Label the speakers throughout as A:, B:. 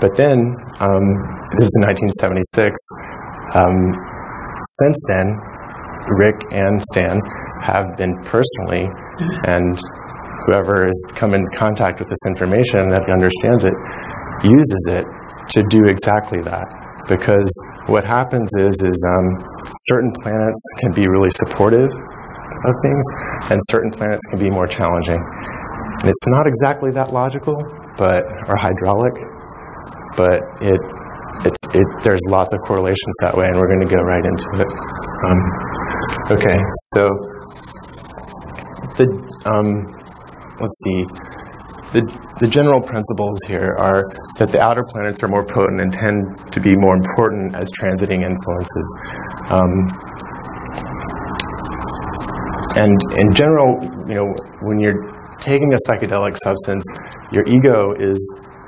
A: But then, this is 1976, since then, Rick and Stan have been personally, and whoever has come in contact with this information that understands it, uses it to do exactly that. Because what happens is certain planets can be really supportive of things, and certain planets can be more challenging. And it's not exactly that logical, or hydraulic, but there's lots of correlations that way, and we're going to go right into it. Okay, so let's see. The general principles here are that the outer planets are more potent and tend to be more important as transiting influences. And in general, when you're taking a psychedelic substance, your ego is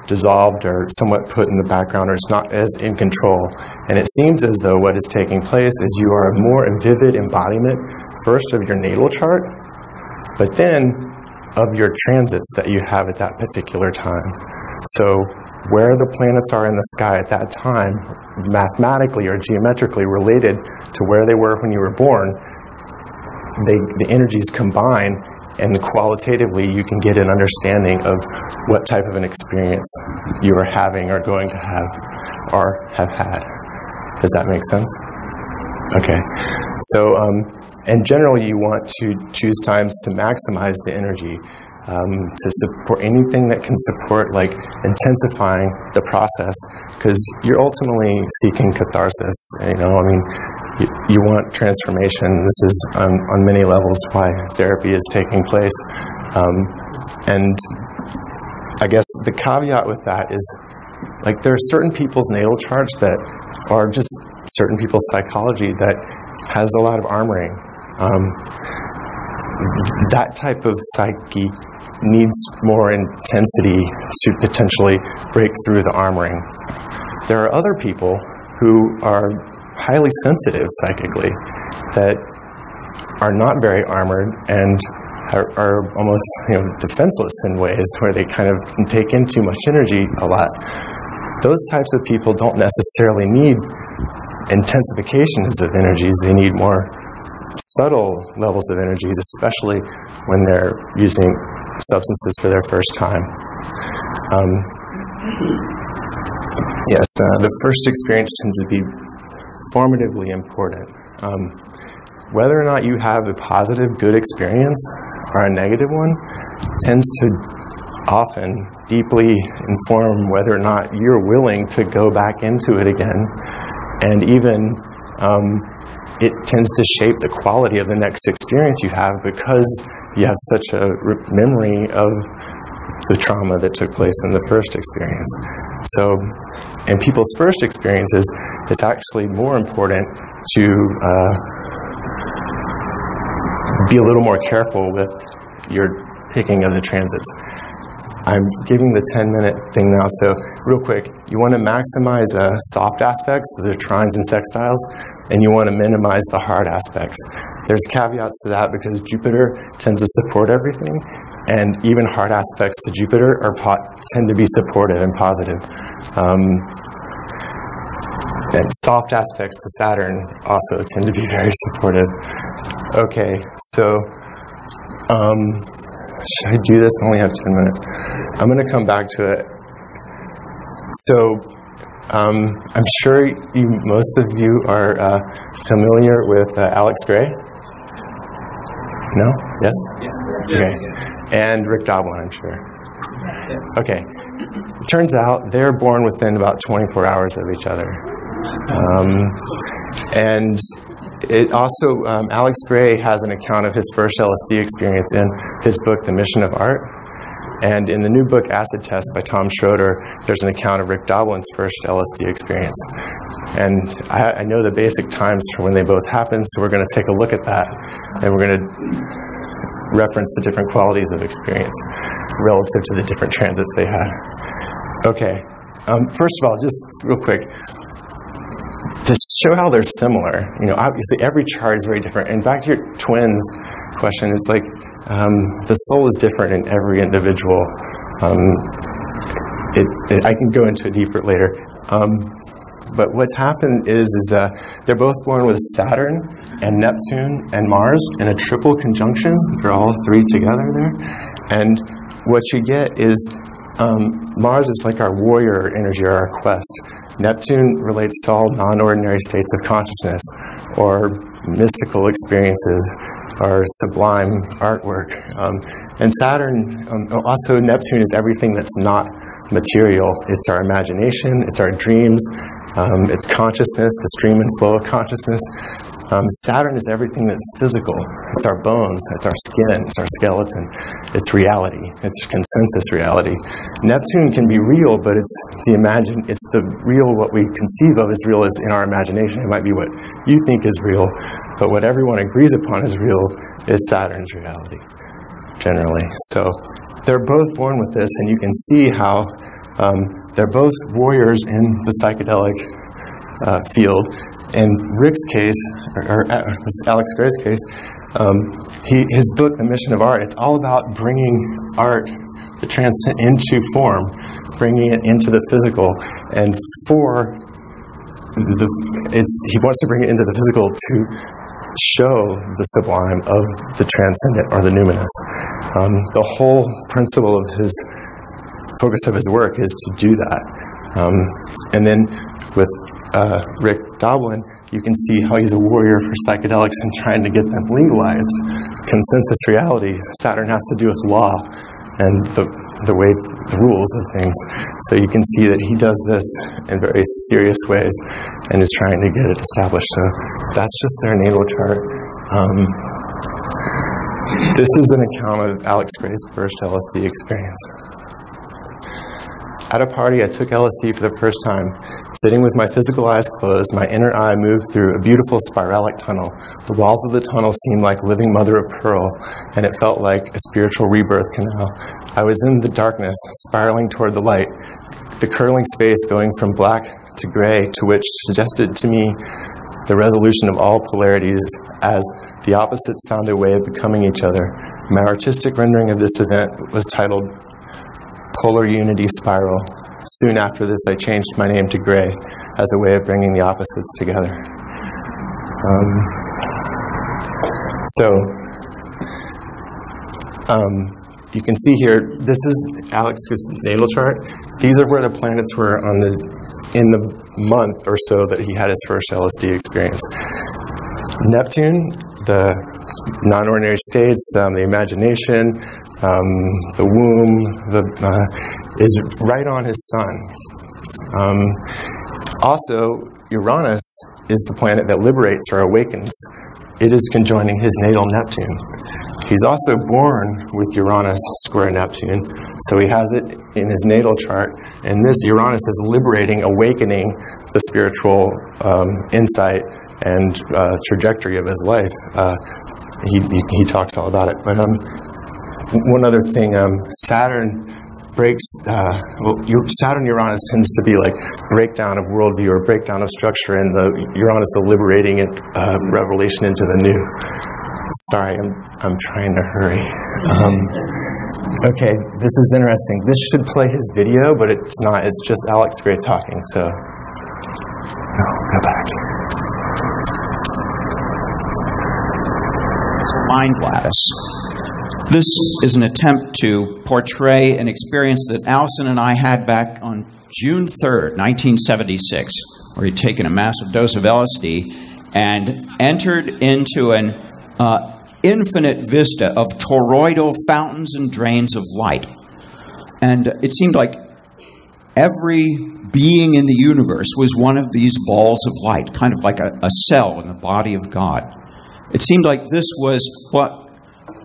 A: dissolved or somewhat put in the background, or it's not as in control. And it seems as though what is taking place is you are a more vivid embodiment, first of your natal chart, but then of your transits that you have at that particular time. So where the planets are in the sky at that time, mathematically or geometrically related to where they were when you were born, the energies combine, and qualitatively you can get an understanding of what type of an experience you are having or going to have or have had. Does that make sense? Okay. So in general, you want to choose times to maximize the energy, to support anything that can support intensifying the process, because you're ultimately seeking catharsis. You want transformation. This is on many levels why therapy is taking place. And I guess the caveat with that is, there are certain people's natal charts that are just certain people's psychology that has a lot of armoring. That type of psyche needs more intensity to potentially break through the armoring. There are other people who are highly sensitive psychically that are not very armored and are almost defenseless in ways where they kind of can take in too much energy a lot. Those types of people don't necessarily need intensifications of energies. They need more subtle levels of energies, especially when they're using substances for their first time. Yes, the first experience tends to be formatively important. Whether or not you have a positive, good experience or a negative one tends to often deeply inform whether or not you're willing to go back into it again. And even it tends to shape the quality of the next experience you have, because you have such a memory of the trauma that took place in the first experience. So in people's first experiences, it's actually more important to be a little more careful with your picking of the transits. I'm giving the 10-minute thing now, so real quick, you want to maximize soft aspects, the trines and sextiles, and you want to minimize the hard aspects. There's caveats to that because Jupiter tends to support everything, and even hard aspects to Jupiter tend to be supportive and positive. And soft aspects to Saturn also tend to be very supportive. Okay, so should I do this? I only have 10 minutes. I'm going to come back to it. So I'm sure most of you are familiar with Alex Gray? No? Yes? Okay. And Rick Doblin, I'm sure. Okay. It turns out they're born within about 24 hours of each other. And it also, Alex Gray has an account of his first LSD experience in his book, The Mission of Art. And in the new book, Acid Test by Tom Schroeder, there's an account of Rick Doblin's first LSD experience. And I know the basic times for when they both happened, so we're going to take a look at that. And we're going to reference the different qualities of experience relative to the different transits they had. Okay. First of all, just real quick, to show how they're similar, obviously every chart is very different. And back to your twins question, it's like the soul is different in every individual. I can go into it deeper later. But what's happened is they're both born with Saturn and Neptune and Mars in a triple conjunction. They're all three together there. And what you get is Mars is like our warrior energy or our quest. Neptune relates to all non-ordinary states of consciousness or mystical experiences or sublime artwork. And Saturn, also Neptune is everything that's not material. It's our imagination, it's our dreams, it's consciousness, the stream and flow of consciousness. Saturn is everything that's physical. It's our bones, it's our skin, it's our skeleton, it's reality, it's consensus reality. Neptune can be real, but it's the real, what we conceive of as real is in our imagination. It might be what you think is real, but what everyone agrees upon as real is Saturn's reality, generally. So they're both born with this, and you can see how they're both warriors in the psychedelic field. In Rick's case, or Alex Gray's case, his book, The Mission of Art, it's all about bringing art, the transcend, into form, bringing it into the physical, and he wants to bring it into the physical to show the sublime of the transcendent or the numinous. The whole principle of his focus of his work is to do that. And then with Rick Doblin, you can see how he's a warrior for psychedelics and trying to get them legalized. Consensus reality. Saturn has to do with law and the rules of things. So you can see that he does this in very serious ways and is trying to get it established. So that's just their natal chart. This is an account of Alex Gray's first LSD experience. At a party, I took LSD for the first time. Sitting with my physical eyes closed, my inner eye moved through a beautiful spiralic tunnel. The walls of the tunnel seemed like living mother of pearl, and it felt like a spiritual rebirth canal. I was in the darkness, spiraling toward the light, the curling space going from black to gray, to which suggested to me the resolution of all polarities as the opposites found a way of becoming each other. My artistic rendering of this event was titled Polar Unity Spiral. Soon after this, I changed my name to Gray as a way of bringing the opposites together. You can see here, this is Alex's natal chart. These are where the planets were in the month or so that he had his first LSD experience. Neptune, the non-ordinary states, the imagination, the womb, is right on his sun. Also, Uranus is the planet that liberates or awakens. It is conjoining his natal Neptune. He's also born with Uranus square Neptune, so he has it in his natal chart, and this Uranus is liberating, awakening the spiritual insight and trajectory of his life. He talks all about it. But one other thing, Saturn breaks, Saturn-Uranus tends to be like breakdown of worldview or breakdown of structure, and the Uranus the liberating it, revelation into the new. Sorry, I'm trying to hurry. Okay, this is interesting. This should play his video, but it's not. It's just Alex Gray talking, so no, go back.
B: Mind lattice. This is an attempt to portray an experience that Allison and I had back on June 3rd, 1976, where he'd taken a massive dose of LSD and entered into an infinite vista of toroidal fountains and drains of light. And it seemed like every being in the universe was one of these balls of light, kind of like a cell in the body of God. It seemed like this was what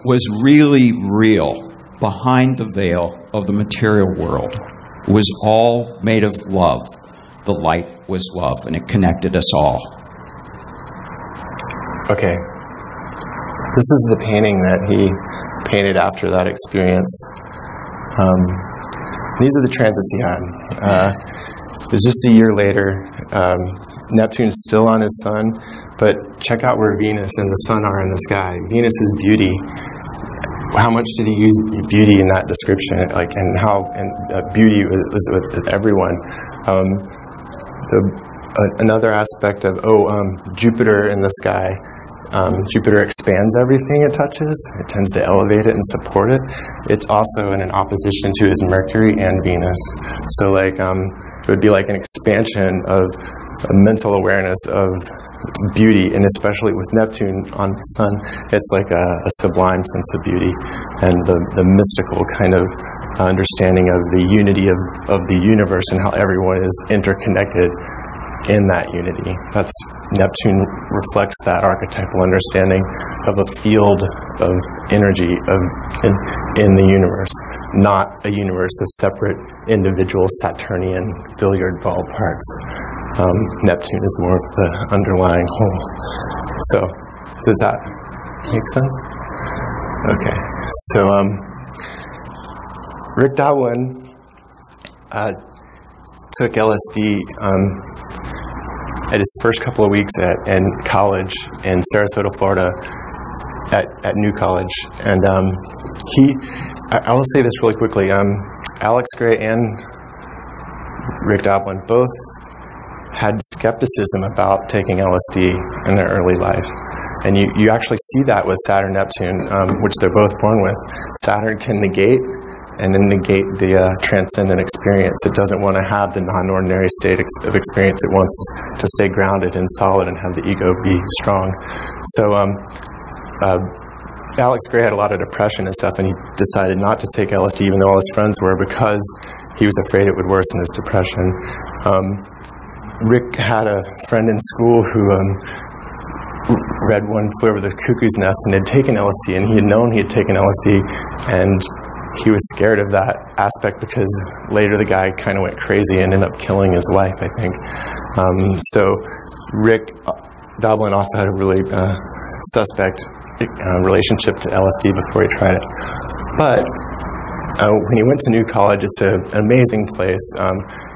B: was really real behind the veil of the material world. It was all made of love. The light was love, and it connected us all.
A: Okay. This is the painting that he painted after that experience. These are the transits he had. It's just a year later. Neptune's still on his sun, but check out where Venus and the sun are in the sky. Venus's beauty how much did he use beauty in that description? Like, and how beauty was with everyone. Another aspect of Jupiter in the sky. Jupiter expands everything it touches. It tends to elevate it and support it. It's also in an opposition to his Mercury and Venus. So like it would be like an expansion of a mental awareness of beauty, and especially with Neptune on the Sun, it's like a sublime sense of beauty and the mystical kind of understanding of the unity of the universe and how everyone is interconnected in that unity. That's Neptune reflects that archetypal understanding of a field of energy in the universe, not a universe of separate individual Saturnian billiard ball parts. Neptune is more of the underlying whole. So, does that make sense? Okay. So, Rick Doblin took LSD at his first couple of weeks in college in Sarasota, Florida, at New College, and I will say this really quickly. Alex Gray and Rick Doblin both had skepticism about taking LSD in their early life. And you actually see that with Saturn Neptune, which they're both born with. Saturn can negate and then negate the transcendent experience. It doesn't want to have the non-ordinary state of experience. It wants to stay grounded and solid and have the ego be strong. So Alex Gray had a lot of depression and stuff, and he decided not to take LSD even though all his friends were, because he was afraid it would worsen his depression. Rick had a friend in school who read One Flew Over the Cuckoo's Nest and had taken LSD, and he had known he had taken LSD, and he was scared of that aspect because later the guy kind of went crazy and ended up killing his wife, I think. So Rick Doblin also had a really suspect relationship to LSD before he tried it. But when he went to New College, it's an amazing place.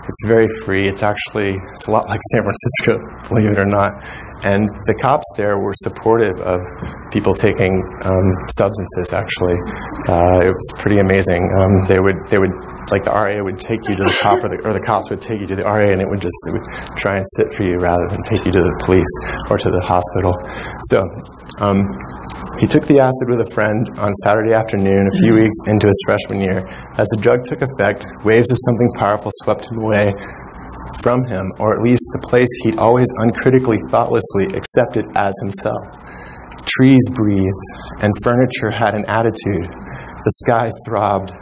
A: It's very free. It's a lot like San Francisco, believe it or not. And the cops there were supportive of people taking substances, actually. It was pretty amazing. They would like the RA would take you to the cop, or the cops would take you to the RA, and they would try and sit for you rather than take you to the police or to the hospital. So he took the acid with a friend on Saturday afternoon, a few weeks into his freshman year. As the drug took effect, waves of something powerful swept him away from him, or at least the place he'd always uncritically, thoughtlessly accepted as himself. Trees breathed, and furniture had an attitude. The sky throbbed.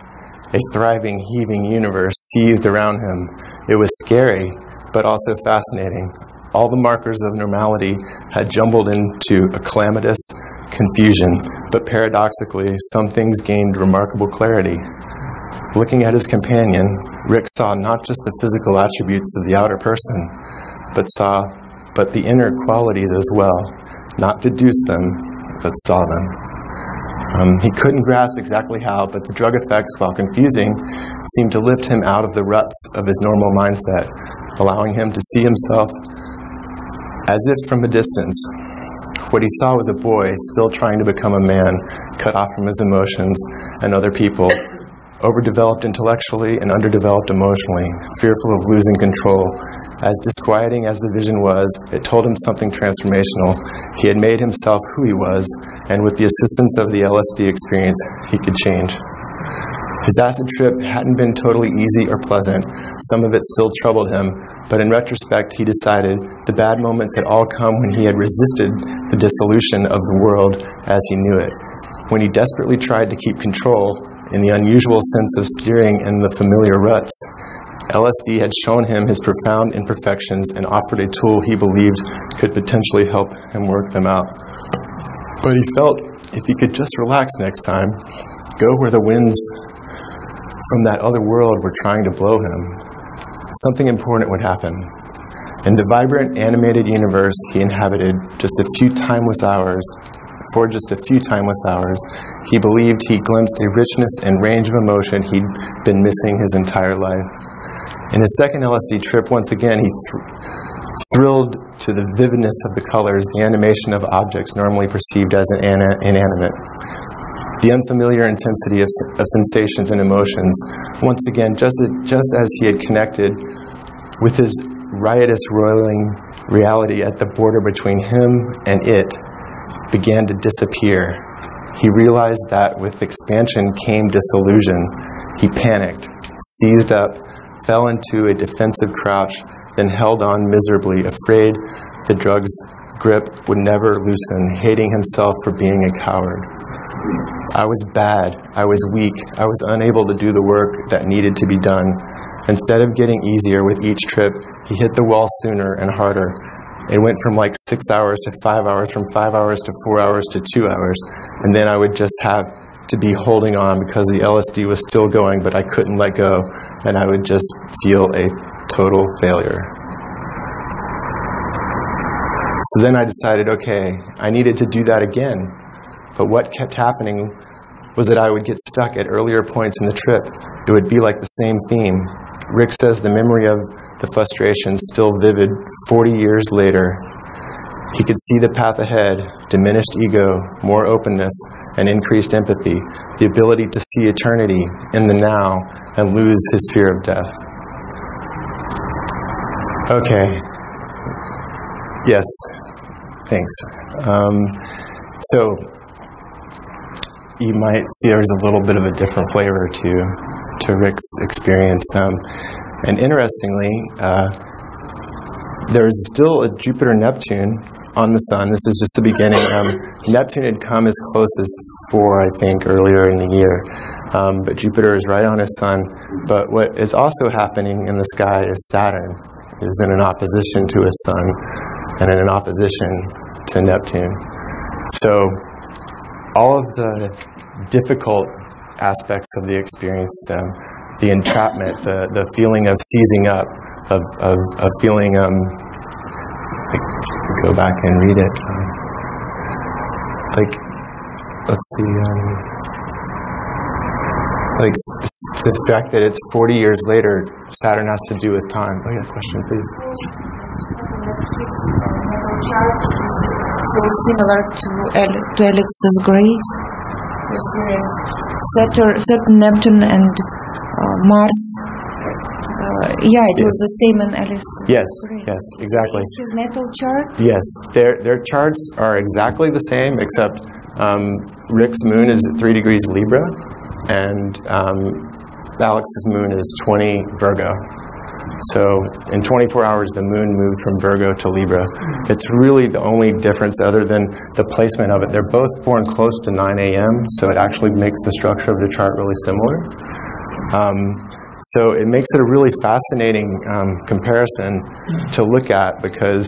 A: A thriving, heaving universe seethed around him. It was scary, but also fascinating. All the markers of normality had jumbled into a calamitous confusion, but paradoxically, some things gained remarkable clarity. Looking at his companion, Rick saw not just the physical attributes of the outer person, but the inner qualities as well. Not deduced them, but saw them. He couldn't grasp exactly how, but the drug effects, while confusing, seemed to lift him out of the ruts of his normal mindset, allowing him to see himself as if from a distance. What he saw was a boy still trying to become a man, cut off from his emotions and other people, overdeveloped intellectually and underdeveloped emotionally, fearful of losing control. As disquieting as the vision was, it told him something transformational. He had made himself who he was, and with the assistance of the LSD experience, he could change. His acid trip hadn't been totally easy or pleasant. Some of it still troubled him, but in retrospect, he decided the bad moments had all come when he had resisted the dissolution of the world as he knew it. When he desperately tried to keep control, in the unusual sense of steering in the familiar ruts, LSD had shown him his profound imperfections and offered a tool he believed could potentially help him work them out. But he felt if he could just relax next time, go where the winds from that other world were trying to blow him, something important would happen. In the vibrant, animated universe he inhabited for just a few timeless hours, he believed he glimpsed a richness and range of emotion he'd been missing his entire life. In his second LSD trip, once again, he thrilled to the vividness of the colors, the animation of objects normally perceived as inanimate. the unfamiliar intensity of sensations and emotions. Once again, just as he had connected with his riotous roiling reality at the border between him and it, began to disappear. He realized that with expansion came disillusion. He panicked, seized up, fell into a defensive crouch, then held on miserably, afraid the drug's grip would never loosen, hating himself for being a coward. I was bad. I was weak. I was unable to do the work that needed to be done. Instead of getting easier with each trip, he hit the wall sooner and harder. It went from like 6 hours to 5 hours, from 5 hours to 4 hours to 2 hours. And then I would just have to be holding on because the LSD was still going, but I couldn't let go. And I would just feel a total failure. So then I decided, okay, I needed to do that again. But what kept happening was that I would get stuck at earlier points in the trip. It would be like the same theme. Rick says the memory of the frustration still vivid 40 years later. He could see the path ahead, diminished ego, more openness, and increased empathy, the ability to see eternity in the now and lose his fear of death. Okay. Yes. Thanks. So you might see there's a little bit of a different flavor to Rick's experience. And interestingly, there's still a Jupiter-Neptune on the Sun. This is just the beginning. Neptune had come as close as 4, I think, earlier in the year. But Jupiter is right on his Sun. But what is also happening in the sky is Saturn is in an opposition to his Sun and in an opposition to Neptune. So all of the difficult aspects of the experience, the entrapment, the feeling of seizing up, of feeling, go back and read it. Let's see, the fact that it's 40 years later, Saturn has to do with time. Oh yeah, question, please.
C: So similar to Alex's grade. Saturn, Neptune, and Mars. It was the same in Alice.
A: Yes, yes, exactly.
C: Is his natal chart?
A: Yes, their charts are exactly the same, except Rick's moon is at 3 degrees Libra, and Alex's moon is 20 Virgo. So in 24 hours, the moon moved from Virgo to Libra. It's really the only difference other than the placement of it. They're both born close to 9 a.m., so it actually makes the structure of the chart really similar. So it makes it a really fascinating comparison to look at because,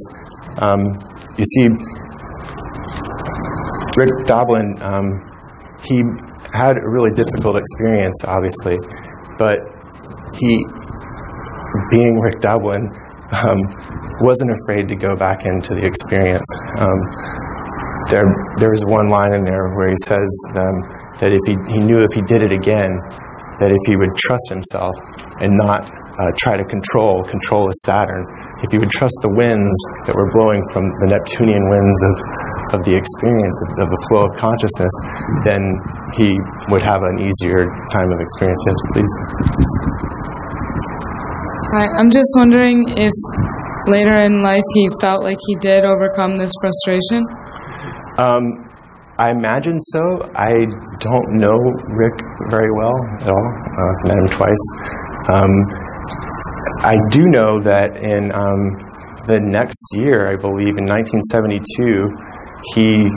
A: you see, Rick Doblin, he had a really difficult experience, obviously, but he, being Rick Doblin, wasn't afraid to go back into the experience. There was one line in there where he says that if he knew if he did it again, that if he would trust himself and not try to control his Saturn, if he would trust the winds that were blowing from the Neptunian winds of the experience, of the flow of consciousness, then he would have an easier time of experience. Yes, please.
D: Hi, I'm just wondering if later in life he felt like he did overcome this frustration?
A: I imagine so. I don't know Rick very well at all. I've met him twice. I do know that in the next year, I believe, in 1972, he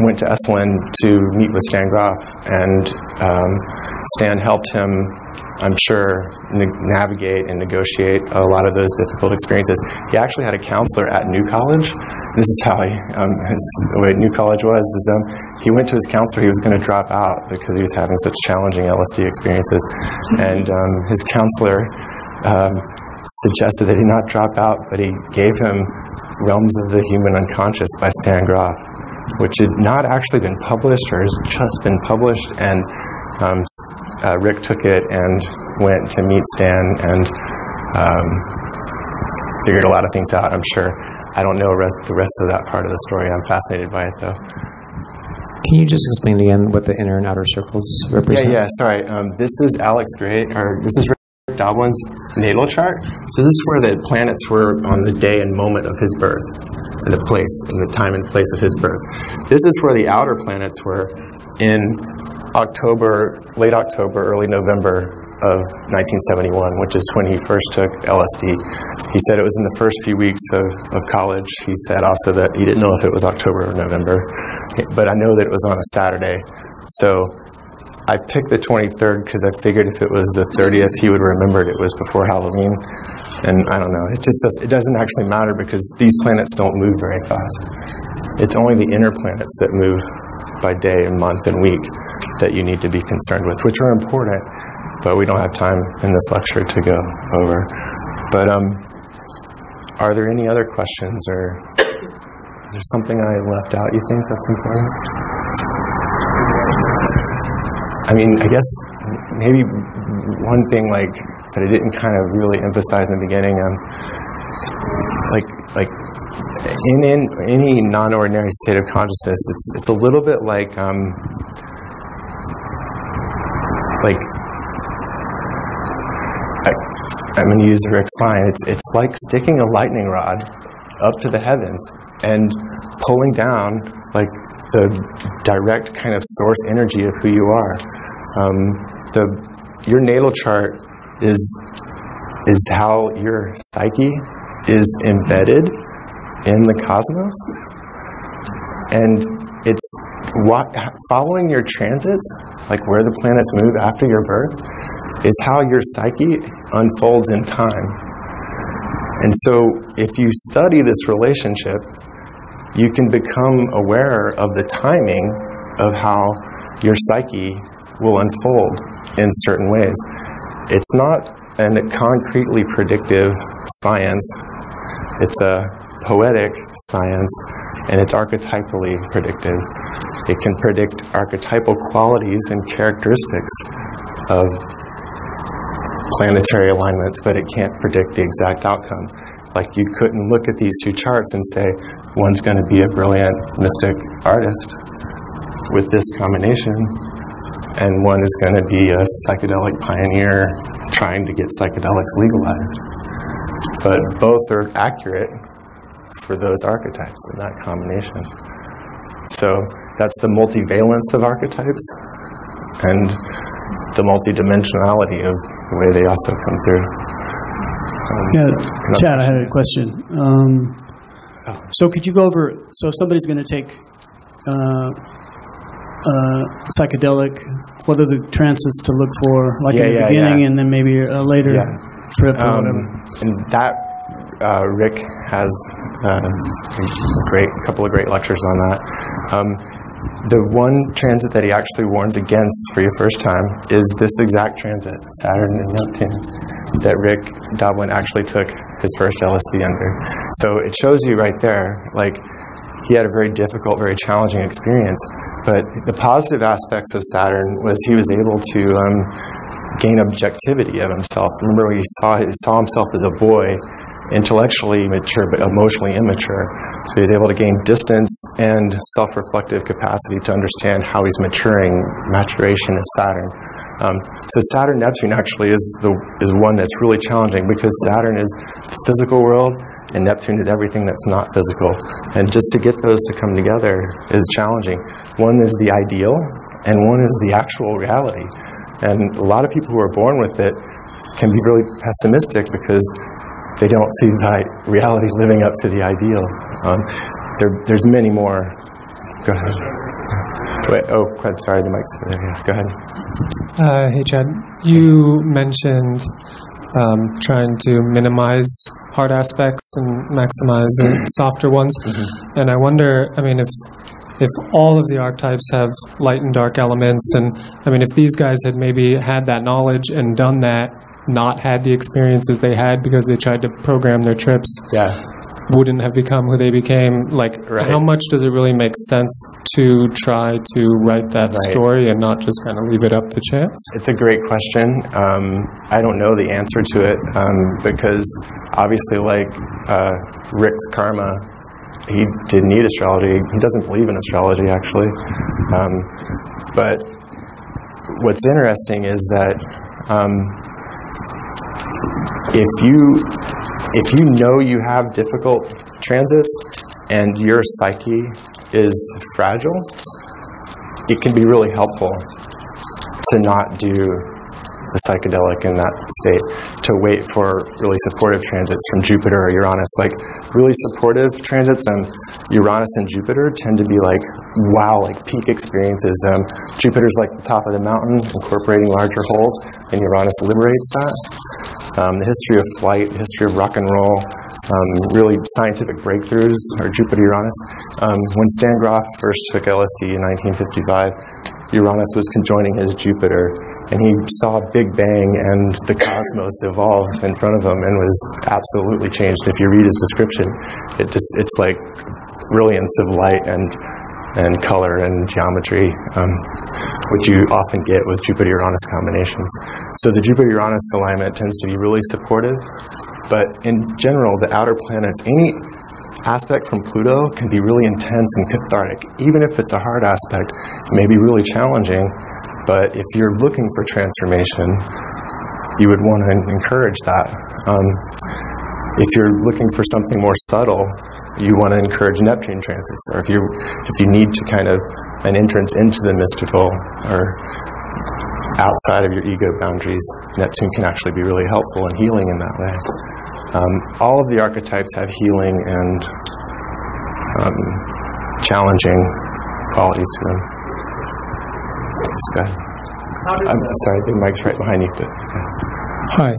A: went to Esalen to meet with Stan Grof, and Stan helped him, I'm sure, navigate and negotiate a lot of those difficult experiences. He actually had a counselor at New College. This is how the way New College was, is he went to his counselor. He was going to drop out because he was having such challenging LSD experiences. And his counselor suggested that he not drop out, but he gave him Realms of the Human Unconscious by Stan Grof, which had not actually been published or has just been published. And Rick took it and went to meet Stan and figured a lot of things out, I'm sure. I don't know the rest of that part of the story. I'm fascinated by it, though.
E: Can you just explain again what the inner and outer circles represent?
A: Yeah, sorry. This is Alex Gray, or this is Rick Doblin's natal chart. So this is where the planets were on the day and moment of his birth, and the place, and the time and place of his birth. This is where the outer planets were in October, late October, early November of 1971, which is when he first took LSD. He said it was in the first few weeks of college. He said also that he didn't know if it was October or November, but I know that it was on a Saturday. So I picked the 23rd because I figured if it was the 30th, he would remember it was before Halloween. And I don't know, it doesn't actually matter because these planets don't move very fast. It's only the inner planets that move by day and month and week that you need to be concerned with, which are important, but we don't have time in this lecture to go over. But are there any other questions, or is there something I left out you think that's important? I mean, I guess maybe one thing like that I didn't kind of really emphasize in the beginning, like in any non-ordinary state of consciousness, it's a little bit like I'm going to use Rick's line. It's like sticking a lightning rod up to the heavens and pulling down like the direct kind of source energy of who you are. Your natal chart is how your psyche is embedded in the cosmos, and it's following your transits, like where the planets move after your birth, is how your psyche unfolds in time. And so if you study this relationship, you can become aware of the timing of how your psyche will unfold in certain ways. It's not a concretely predictive science. It's a poetic science, and it's archetypally predictive. It can predict archetypal qualities and characteristics of planetary alignments, but it can't predict the exact outcome. Like, you couldn't look at these two charts and say, one's going to be a brilliant mystic artist with this combination, and one is going to be a psychedelic pioneer trying to get psychedelics legalized. But both are accurate for those archetypes in that combination. So that's the multivalence of archetypes and the multidimensionality of the way they also come through.
F: Chad, I had a question. So could you go over, so if somebody's going to take psychedelic, what are the transits to look for, like in the beginning and then maybe a later trip or whatever?
A: And that, Rick has a couple of great lectures on that. The one transit that he actually warns against for your first time is this exact transit, Saturn and Neptune, that Rick Doblin actually took his first LSD under. So it shows you right there, like, he had a very difficult, very challenging experience. But the positive aspects of Saturn was he was able to gain objectivity of himself. Remember, he saw himself as a boy, intellectually mature but emotionally immature. So he was able to gain distance and self-reflective capacity to understand how he's maturing. Maturation is Saturn. So Saturn-Neptune actually is one that's really challenging, because Saturn is the physical world and Neptune is everything that's not physical. And just to get those to come together is challenging. One is the ideal and one is the actual reality. And a lot of people who are born with it can be really pessimistic because they don't see the reality living up to the ideal. There's many more. Go ahead. Wait, sorry, the mic's over there. Yeah, go ahead.
G: Hey, Chad. You mentioned trying to minimize hard aspects and maximize softer ones. Mm-hmm. And I wonder, I mean, if all of the archetypes have light and dark elements, and I mean, if these guys had maybe had that knowledge and done that, not had the experiences they had because they tried to program their trips, wouldn't have become who they became. Like, how much does it really make sense to try to write that story and not just kind of leave it up to chance?
A: It's a great question. I don't know the answer to it because obviously, like, Rick's karma he didn't need astrology. He doesn't believe in astrology, actually. But what's interesting is that if you know you have difficult transits and your psyche is fragile, it can be really helpful to not do the psychedelic in that state, to wait for really supportive transits from Jupiter or Uranus. Like, really supportive transits on Uranus and Jupiter tend to be like, wow, like peak experiences. Jupiter's like the top of the mountain, incorporating larger holes, and Uranus liberates that. The history of flight, the history of rock and roll, really scientific breakthroughs are Jupiter-Uranus. When Stan Grof first took LSD in 1955, Uranus was conjoining his Jupiter, and he saw a Big Bang and the cosmos evolve in front of him and was absolutely changed. If you read his description, it's like brilliance of light and color and geometry, which you often get with Jupiter-Uranus combinations. So the Jupiter-Uranus alignment tends to be really supportive, but in general, the outer planets, any aspect from Pluto can be really intense and cathartic. Even if it's a hard aspect, it may be really challenging, but if you're looking for transformation, you would want to encourage that. If you're looking for something more subtle, you want to encourage Neptune transits, or if you need to kind of an entrance into the mystical or outside of your ego boundaries, Neptune can actually be really helpful and healing in that way. All of the archetypes have healing and challenging qualities to them. Just go ahead. I'm sorry, the mic's right behind you. But,
H: Hi.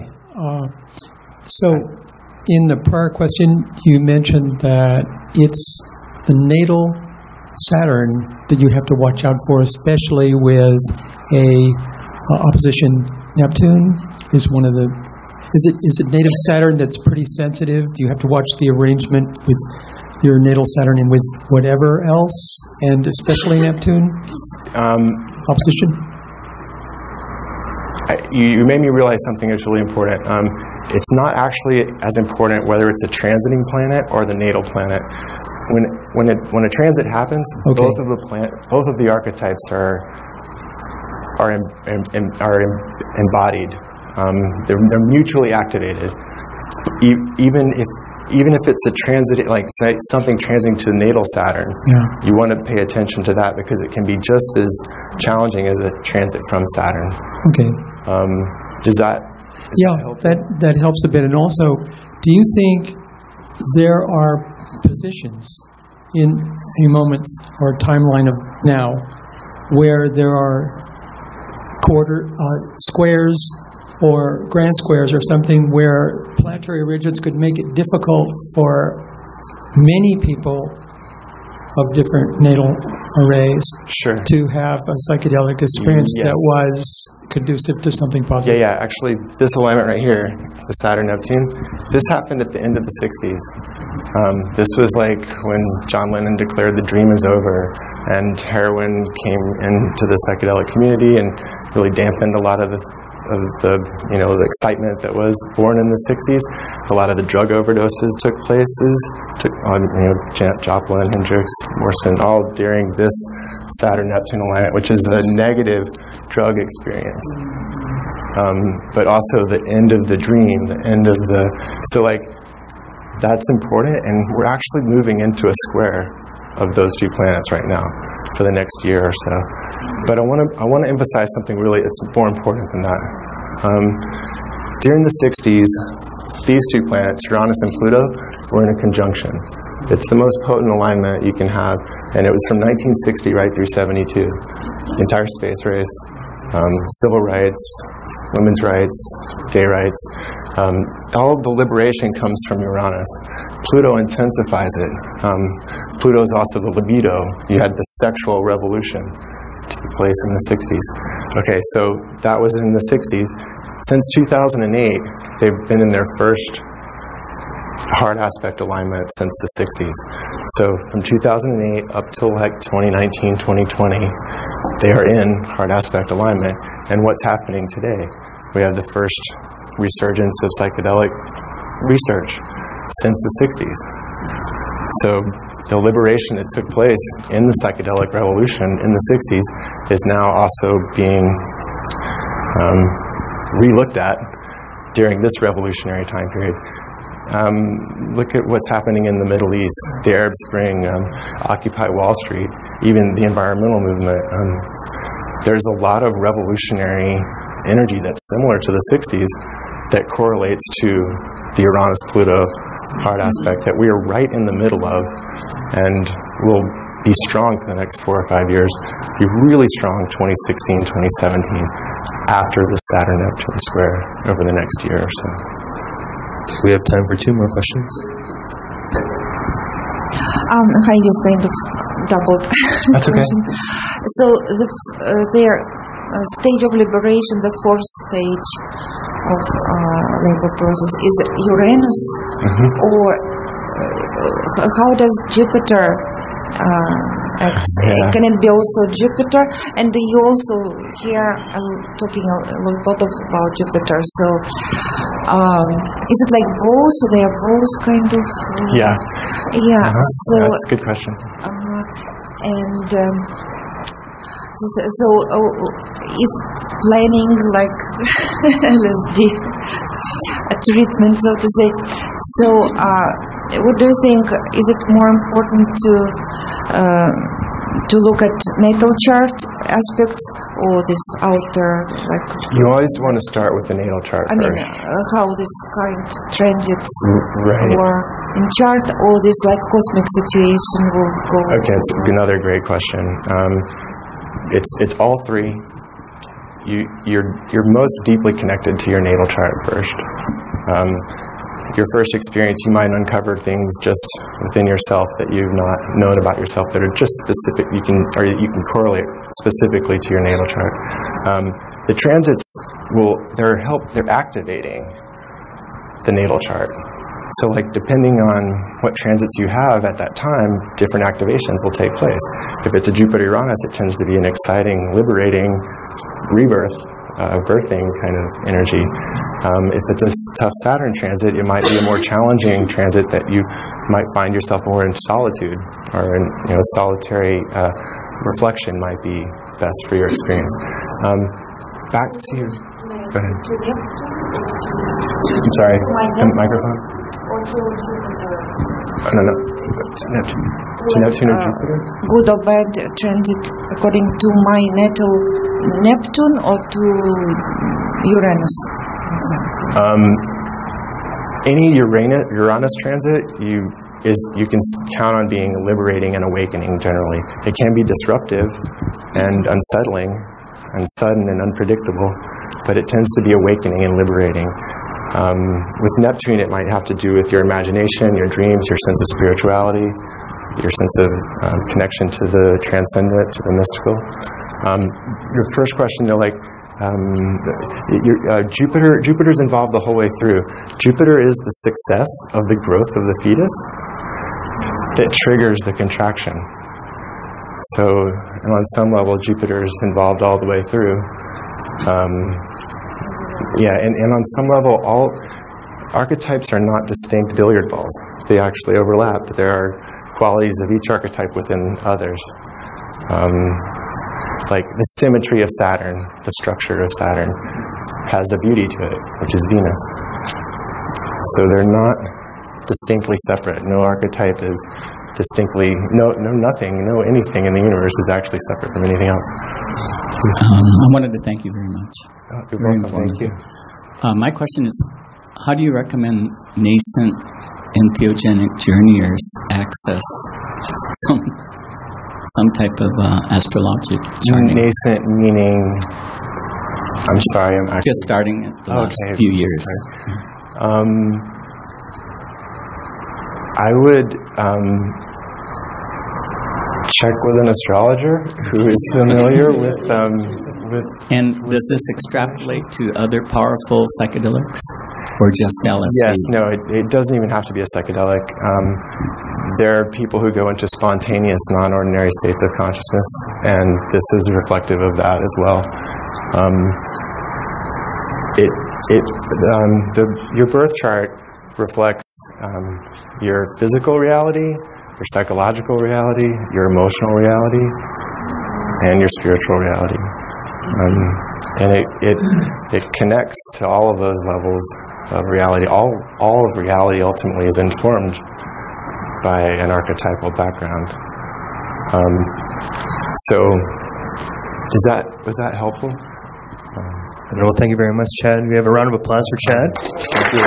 H: So, in the prior question, you mentioned that it's the natal Saturn that you have to watch out for, especially with a opposition Neptune. Is one of the is it native Saturn that's pretty sensitive? Do you have to watch the arrangement with your natal Saturn and with whatever else, and especially Neptune opposition?
A: You made me realize something that's really important. It's not actually as important whether it's a transiting planet or the natal planet. When a transit happens,
H: okay,
A: both of the archetypes are embodied. They're mutually activated. Even if it's a transit, like say something transiting to natal Saturn, you want to pay attention to that because it can be just as challenging as a transit from Saturn.
H: Okay.
A: Does that?
H: That helps a bit. And also, do you think there are positions in a moment or timeline of now where there are squares or grand squares or something where planetary origins could make it difficult for many people of different natal arrays to have a psychedelic experience that was conducive to something positive?
A: Yeah. Actually, this alignment right here, the Saturn-Neptune, this happened at the end of the 60s. This was like when John Lennon declared the dream is over, and heroin came into the psychedelic community and really dampened a lot of the excitement that was born in the 60s. A lot of the drug overdoses took place on Joplin, Hendrix, Morrison, all during this Saturn-Neptune alignment, which is a negative drug experience. But also the end of the dream, that's important, and we're actually moving into a square of those two planets right now for the next year or so. But I want to emphasize something really, it's more important than that. During the 60s, these two planets, Uranus and Pluto, were in a conjunction. It's the most potent alignment you can have, and it was from 1960 right through 72. The entire space race, civil rights, women's rights, gay rights, all of the liberation comes from Uranus. Pluto intensifies it. Pluto is also the libido. You had the sexual revolution take place in the 60s. Okay, so that was in the 60s. Since 2008, they've been in their first hard aspect alignment since the 60s. So from 2008 up till like 2019, 2020, they are in hard aspect alignment. And what's happening today? We have the first resurgence of psychedelic research since the 60s. So the liberation that took place in the psychedelic revolution in the 60s is now also being re-looked at during this revolutionary time period. Look at what's happening in the Middle East, the Arab Spring, Occupy Wall Street, even the environmental movement. There's a lot of revolutionary energy that's similar to the 60s that correlates to the Uranus-Pluto hard aspect that we are right in the middle of, and will be strong for the next 4 or 5 years, be really strong 2016, 2017, after the Saturn-Neptune square over the next year or so.
E: We have time for 2 more questions.
C: I just kind of doubled.
A: That's okay.
C: So their stage of liberation, the 4th stage of labor process, is Uranus, or how does Jupiter act? Can it be also Jupiter? And you also hear talking a lot about Jupiter. So is it like both? So they are both kind of.
A: Yeah.
C: So
A: that's a good question.
C: And so is planning like LSD treatment, so to say. So what do you think? Is it more important to look at natal chart aspects or this outer, like?
A: You always want to start with the natal chart first.
C: I mean, how this current transits
A: right.
C: or in chart, or this like cosmic situation will go.
A: Okay, it's another great question. It's all three. You're most deeply connected to your natal chart first. Your first experience, you might uncover things just within yourself that you've not known about yourself that are just specific. You can correlate specifically to your natal chart. The transits they're activating the natal chart. So, like, depending on what transits you have at that time, different activations will take place. If it's a Jupiter-Uranus, it tends to be an exciting, liberating, rebirth, birthing kind of energy. If it's a tough Saturn transit, it might be a more challenging transit that you might find yourself more in solitude, or in solitary reflection might be best for your experience. Back to you. Go ahead. I'm sorry. Microphone. No. Neptune. Neptune and Jupiter?
C: Good or bad transit according to my natal Neptune or to Uranus?
A: Any Uranus transit you can count on being liberating and awakening generally. It can be disruptive and unsettling and sudden and unpredictable, but it tends to be awakening and liberating. With Neptune, it might have to do with your imagination, your dreams, your sense of spirituality, your sense of connection to the transcendent, to the mystical. Your first question, though, Jupiter's involved the whole way through. Jupiter is the success of the growth of the fetus that triggers the contraction. So, on some level, Jupiter is involved all the way through. And on some level, all archetypes are not distinct billiard balls. They actually overlap. There are qualities of each archetype within others. Like the symmetry of Saturn, the structure of Saturn, has a beauty to it, which is Venus. So they're not distinctly separate. No archetype is distinctly, nothing in the universe is actually separate from anything else.
I: I wanted to thank you very much.
A: You're welcome. Thank you.
I: My question is, how do you recommend nascent entheogenic journeyers access some type of astrologic charting?
A: Nascent meaning, I'm sorry, I'm actually...
I: Just starting at the last few years.
A: I would check with an astrologer who is familiar with...
I: And does this extrapolate to other powerful psychedelics, or just LSD?
A: Yes, no, it doesn't even have to be a psychedelic. There are people who go into spontaneous, non-ordinary states of consciousness, and this is reflective of that as well. Your birth chart reflects your physical reality, your psychological reality, your emotional reality, and your spiritual reality. And it connects to all of those levels of reality. All of reality ultimately is informed by an archetypal background. So, was that helpful?
E: Well, thank you very much, Chad. We have a round of applause for Chad.
A: Thank you.